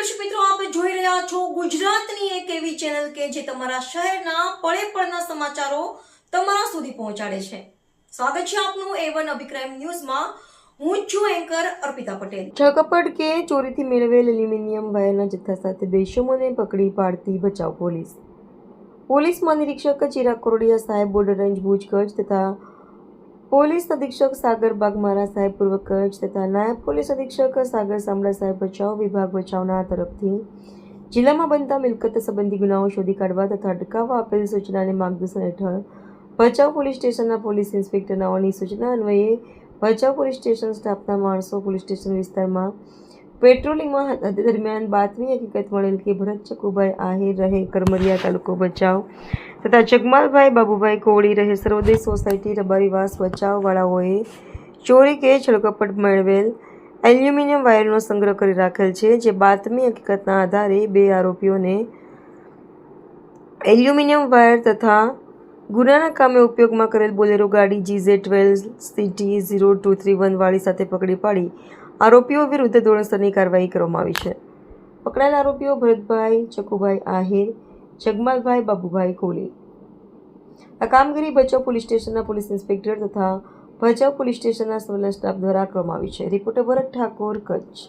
દર્શક મિત્રો, આપ જોઈ રહ્યા છો ગુજરાતની એક એવી ચેનલ કે જે તમારા શહેરના પળે પળના સમાચારો તમારા સુધી પહોંચાડે છે. સ્વાગત છે આપનું A1 અભિક્રાઇમ ન્યૂઝમાં. હું છું એન્કર અર્પિતા પટેલ. છકપટ કે ચોરીથી મેળવેલ એલ્યુમિનિયમ વાયરના જથ્થા સાથે બે ઇસમોને પકડી પાડતી ભચાઉ પોલીસ. પોલીસ મહાનિરીક્ષક ચિરાગ કોરડિયા સાહેબ, બોર્ડર રેન્જ ભુજ કચ્છ તથા પોલીસ અધિક્ષક સાગર બાગમારા સાહેબ પૂર્વ કચ્છ તથા નાયબ પોલીસ અધિક્ષક સાગર સામડા સાહેબ ભચાઉ વિભાગ ભચાઉના તરફથી જિલ્લામાં બનતા મિલકત સંબંધી ગુનાઓ શોધી કાઢવા તથા અટકાવવા આપેલ સૂચના અને માર્ગદર્શન હેઠળ ભચાઉ પોલીસ સ્ટેશનના પોલીસ ઇન્સ્પેક્ટરનાઓની સૂચના અન્વયે ભચાઉ પોલીસ સ્ટેશન સ્ટાફના માણસો પોલીસ સ્ટેશન વિસ્તારમાં પેટ્રોલિંગમાં હતા. તે દરમિયાન બાતમી હકીકત મળેલ કે ભરત ચકુભાઈ આહિર રહે કરમરિયા તાલુકો ભચાઉ તથા જગમાલભાઈ બાબુભાઈ કોળી રહે સર્વોદય સોસાયટી રબારીવાસ ભચાઉ વાળાઓએ ચોરી કે છળકપટ મેળવેલ એલ્યુમિનિયમ વાયરનો સંગ્રહ કરી રાખેલ છે. જે બાતમી હકીકતના આધારે બે આરોપીઓને એલ્યુમિનિયમ વાયર તથા ગુનાના કામે ઉપયોગમાં કરેલ બોલેરો ગાડી GZ12 CT 0231 વાળી સાથે પકડી પાડી આરોપીઓ વિરુદ્ધ ધોરણસરની કાર્યવાહી કરવામાં આવી છે. પકડાયેલ આરોપીઓ ભરતભાઈ ચકુભાઈ આહિર, જગમાલભાઈ બાબુભાઈ કોલી. આ કામગીરી ભચાઉ પોલીસ સ્ટેશનના પોલીસ ઇન્સ્પેક્ટર તથા ભચાઉ પોલીસ સ્ટેશનના સર્વેલન્સ સ્ટાફ દ્વારા કરવામાં આવી છે. રિપોર્ટર ભરત ઠાકોર, કચ્છ.